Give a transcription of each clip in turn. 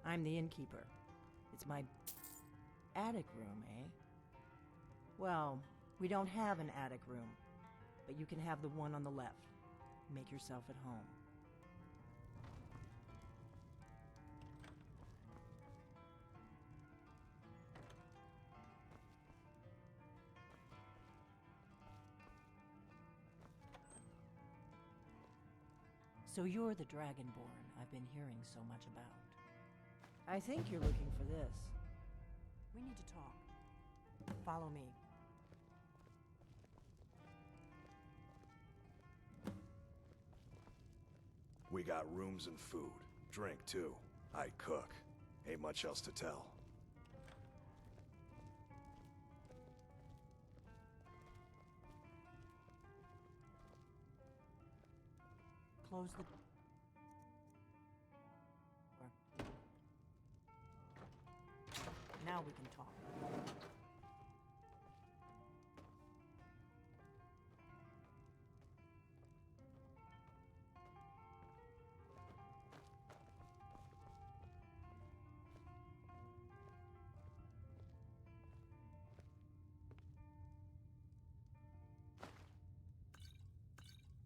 I'm the innkeeper. It's my attic room, eh? Well, we don't have an attic room, but you can have the one on the left. Make yourself at home. So you're the Dragonborn I've been hearing so much about. I think you're looking for this. We need to talk. Follow me. We got rooms and food. Drink, too. I cook. Ain't much else to tell. Close the door. Now we can talk.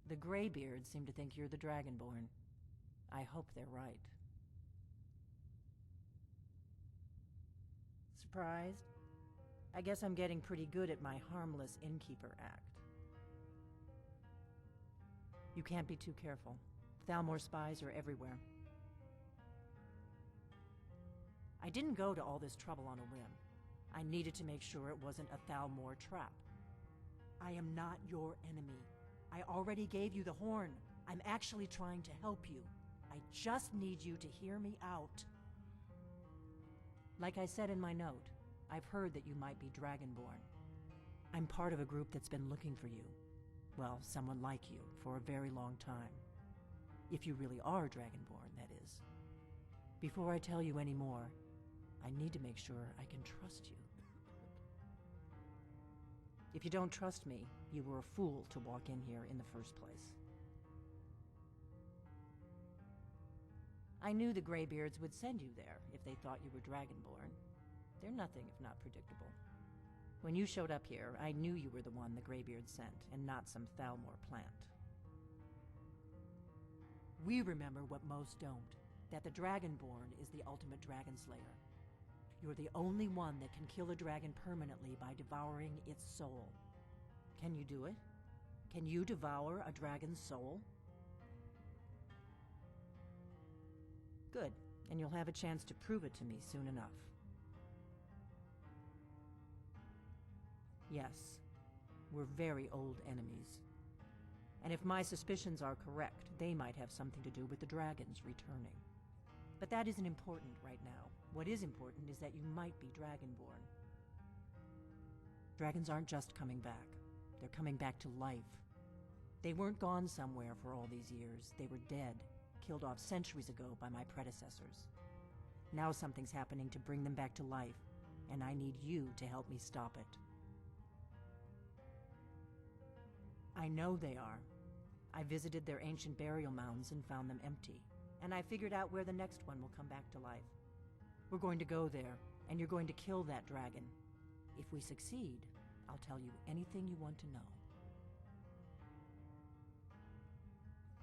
The Greybeards seem to think you're the Dragonborn. I hope they're right. Surprised? I guess I'm getting pretty good at my harmless innkeeper act. You can't be too careful. Thalmor spies are everywhere. I didn't go to all this trouble on a whim. I needed to make sure it wasn't a Thalmor trap. I am not your enemy. I already gave you the horn. I'm actually trying to help you. I just need you to hear me out. Like I said in my note, I've heard that you might be Dragonborn. I'm part of a group that's been looking for you. Well, someone like you, for a very long time. If you really are Dragonborn, that is. Before I tell you any more, I need to make sure I can trust you. If you don't trust me, you were a fool to walk in here in the first place. I knew the Greybeards would send you there if they thought you were Dragonborn. They're nothing if not predictable. When you showed up here, I knew you were the one the Greybeards sent, and not some Thalmor plant. We remember what most don't, that the Dragonborn is the ultimate dragon slayer. You're the only one that can kill a dragon permanently by devouring its soul. Can you do it? Can you devour a dragon's soul? Good, and you'll have a chance to prove it to me soon enough. Yes, we're very old enemies. And if my suspicions are correct, they might have something to do with the dragons returning. But that isn't important right now. What is important is that you might be Dragonborn. Dragons aren't just coming back. They're coming back to life. They weren't gone somewhere for all these years. They were dead, killed off centuries ago by my predecessors. Now something's happening to bring them back to life, and I need you to help me stop it. I know they are. I visited their ancient burial mounds and found them empty, and I figured out where the next one will come back to life. We're going to go there, and you're going to kill that dragon. If we succeed, I'll tell you anything you want to know.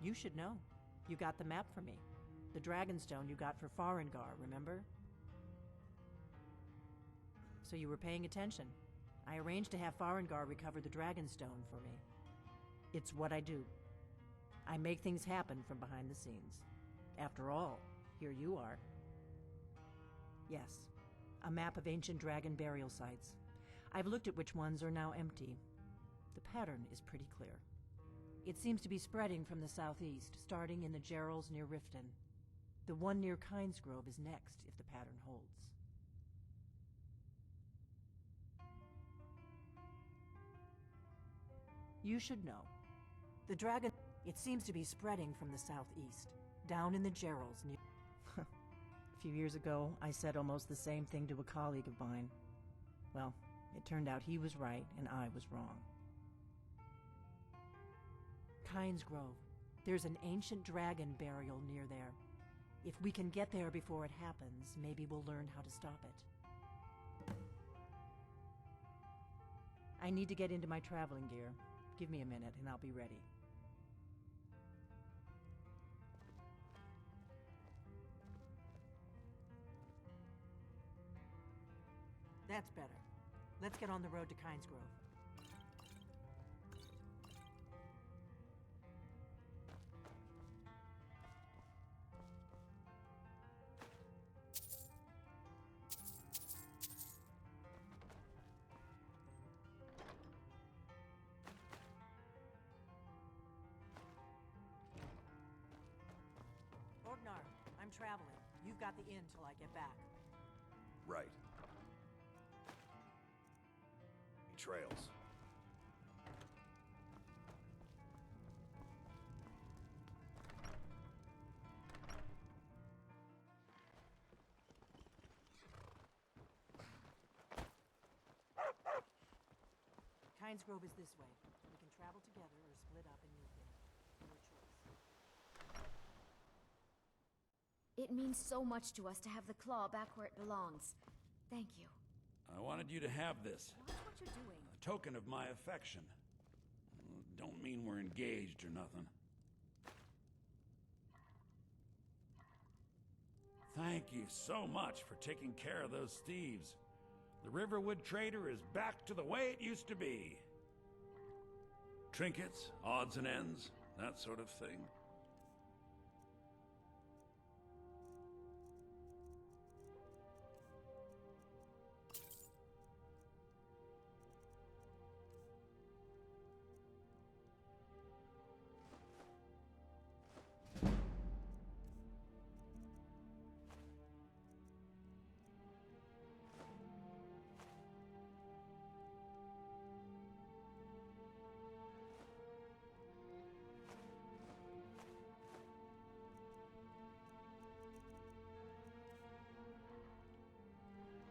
You should know. You got the map for me. The Dragonstone you got for Farengar, remember? So you were paying attention. I arranged to have Farengar recover the Dragonstone for me. It's what I do. I make things happen from behind the scenes. After all, here you are. Yes, a map of ancient dragon burial sites. I've looked at which ones are now empty. The pattern is pretty clear. It seems to be spreading from the southeast, starting in the Gerals near Riften. The one near Kynesgrove is next, if the pattern holds. You should know. The dragon... It seems to be spreading from the southeast, down in the Gerals near... A few years ago, I said almost the same thing to a colleague of mine. Well, it turned out he was right and I was wrong. Kynesgrove. There's an ancient dragon burial near there. If we can get there before it happens, maybe we'll learn how to stop it. I need to get into my traveling gear. Give me a minute and I'll be ready. That's better. Let's get on the road to Kynes Grove. Orgnar, I'm traveling. You've got the inn till I get back. Right. Trails. Kynes Grove is this way. We can travel together or split up and meet there. Your choice. It means so much to us to have the claw back where it belongs. Thank you. I wanted you to have this. Watch what you're doing. A token of my affection. Don't mean we're engaged or nothing. Thank you so much for taking care of those thieves. The Riverwood Trader is back to the way it used to be. Trinkets, odds and ends, that sort of thing.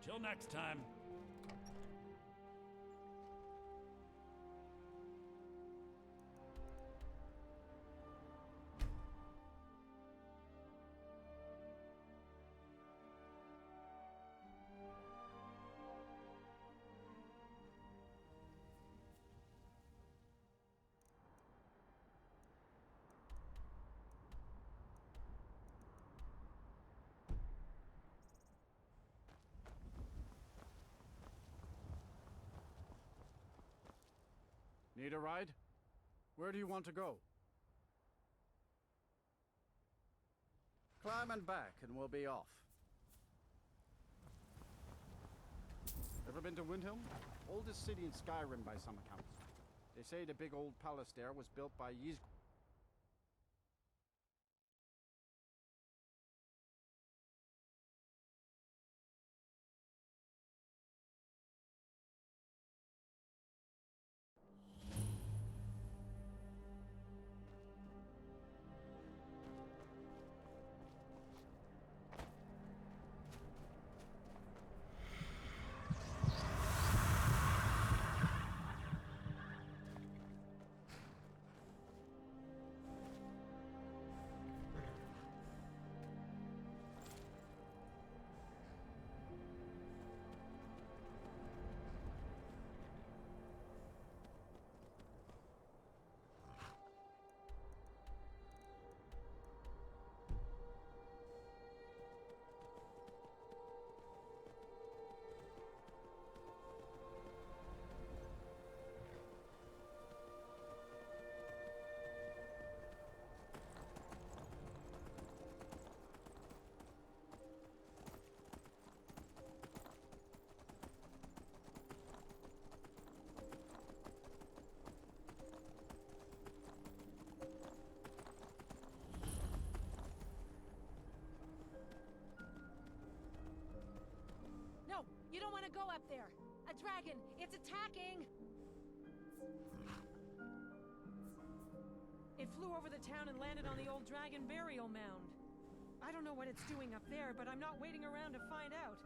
Till next time. Need a ride? Where do you want to go? Climb and back and we'll be off. Ever been to Windhelm? Oldest city in Skryim by some accounts. They say the big old palace there was built by Ys. No, you don't want to go up there. A dragon, it's attacking! It flew over the town and landed on the old dragon burial mound. I don't know what it's doing up there, but I'm not waiting around to find out.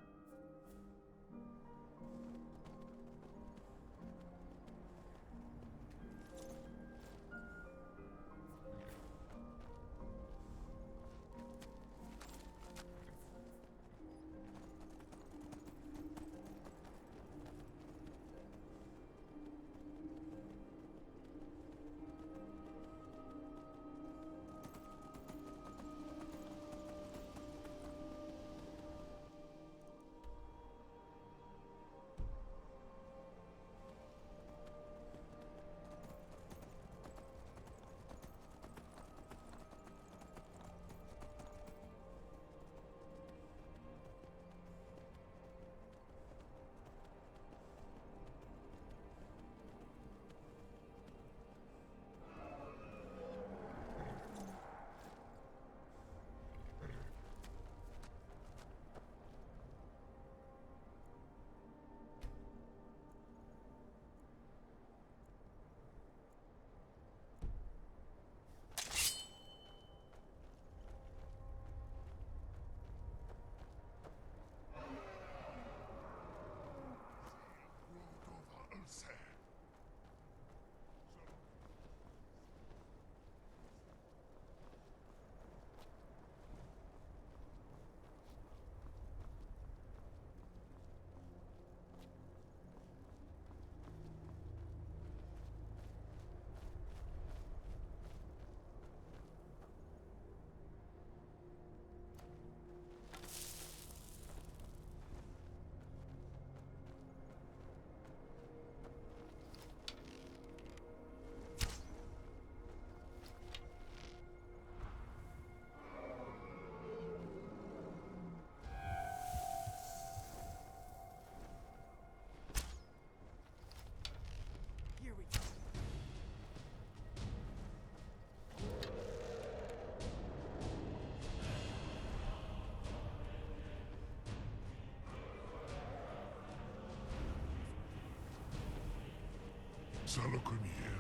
Zalokunir,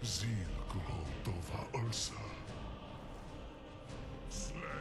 Zil Grotova Ursa. Sled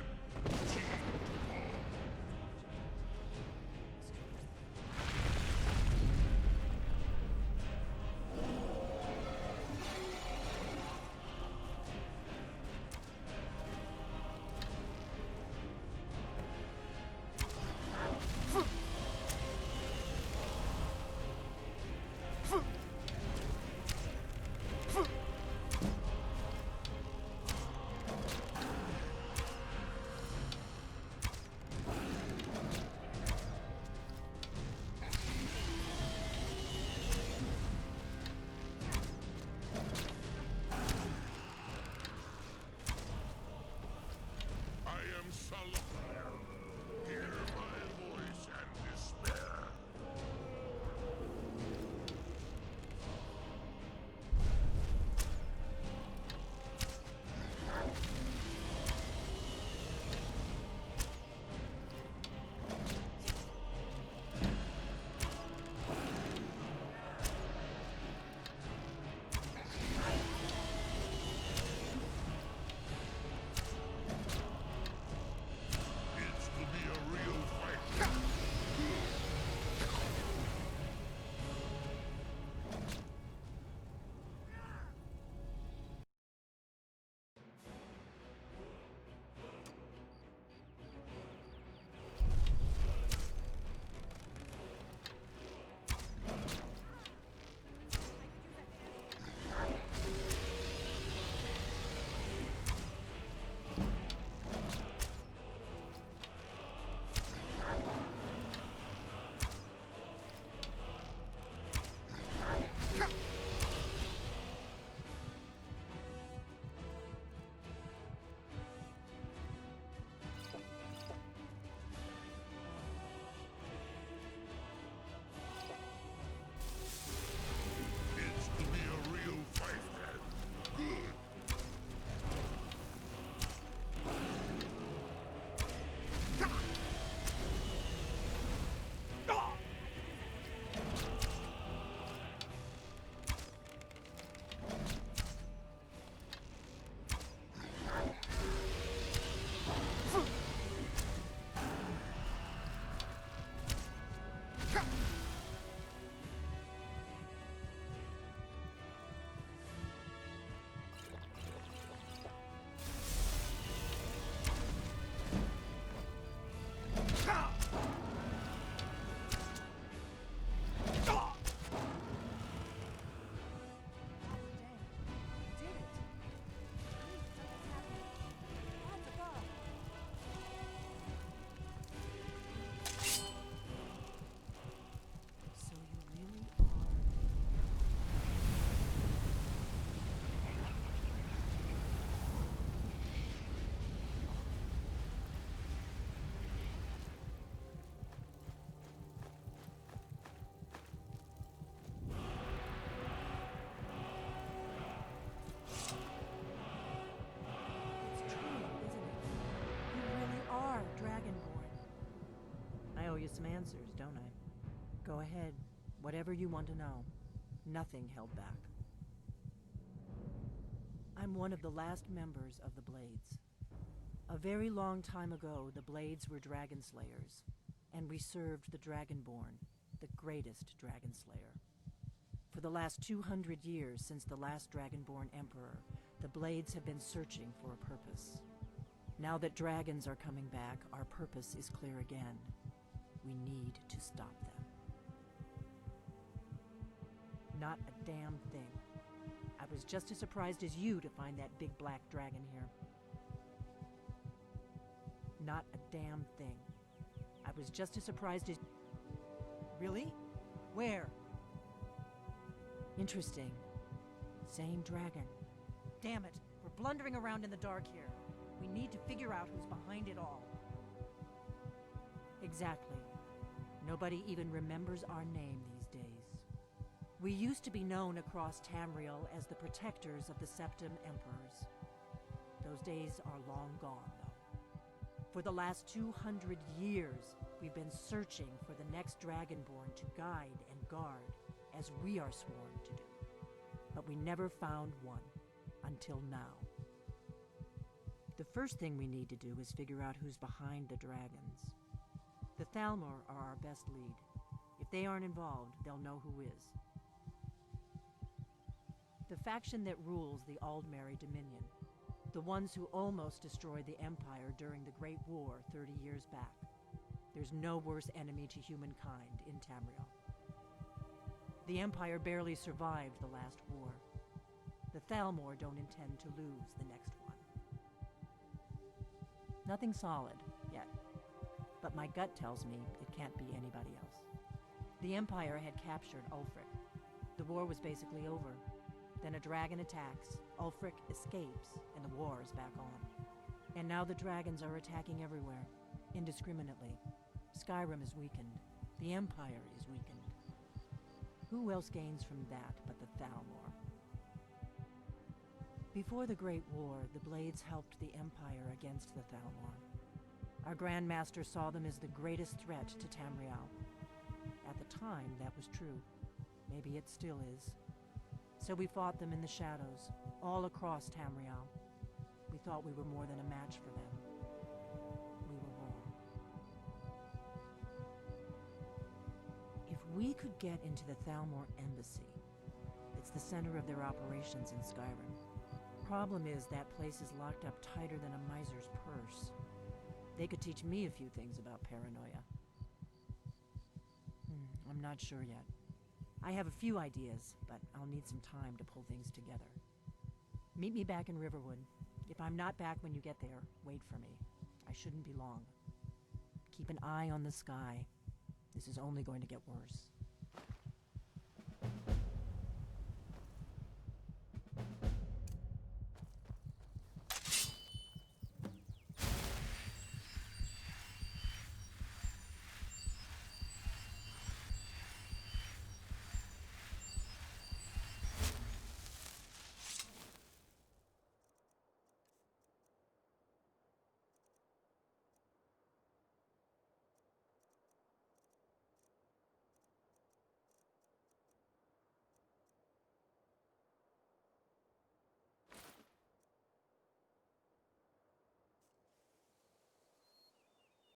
Some answers, don't I? Go ahead. Whatever you want to know. Nothing held back. I'm one of the last members of the Blades. A very long time ago, the Blades were Dragon Slayers, and we served the Dragonborn, the greatest Dragon Slayer. For the last 200 years since the last Dragonborn Emperor, the Blades have been searching for a purpose. Now that dragons are coming back, our purpose is clear again. We need to stop them. Not a damn thing. I was just as surprised as you to find that big black dragon here. Not a damn thing. I was just as surprised as... Really? Where? Interesting. Same dragon. Damn it. We're blundering around in the dark here. We need to figure out who's behind it all. Exactly. Nobody even remembers our name these days. We used to be known across Tamriel as the protectors of the Septim Emperors. Those days are long gone, though. For the last 200 years, we've been searching for the next Dragonborn to guide and guard, as we are sworn to do. but we never found one. Until now. The first thing we need to do is figure out who's behind the dragons. The Thalmor are our best lead. If they aren't involved, they'll know who is. The faction that rules the Aldmeri Dominion. The ones who almost destroyed the Empire during the Great War 30 years back. There's no worse enemy to humankind in Tamriel. The Empire barely survived the last war. The Thalmor don't intend to lose the next one. Nothing solid, yet. But my gut tells me it can't be anybody else. The Empire had captured Ulfric. The war was basically over. Then a dragon attacks, Ulfric escapes, and the war is back on. And now the dragons are attacking everywhere, indiscriminately. Skryim is weakened. The Empire is weakened. Who else gains from that but the Thalmor? Before the Great War, the Blades helped the Empire against the Thalmor. Our Grand Master saw them as the greatest threat to Tamriel. At the time, that was true. Maybe it still is. So we fought them in the shadows, all across Tamriel. We thought we were more than a match for them. We were wrong. If we could get into the Thalmor embassy, it's the center of their operations in Skryim. Problem is, that place is locked up tighter than a miser's purse. They could teach me a few things about paranoia. I'm not sure yet. I have a few ideas, but I'll need some time to pull things together. Meet me back in Riverwood. If I'm not back when you get there, wait for me. I shouldn't be long. Keep an eye on the sky. This is only going to get worse.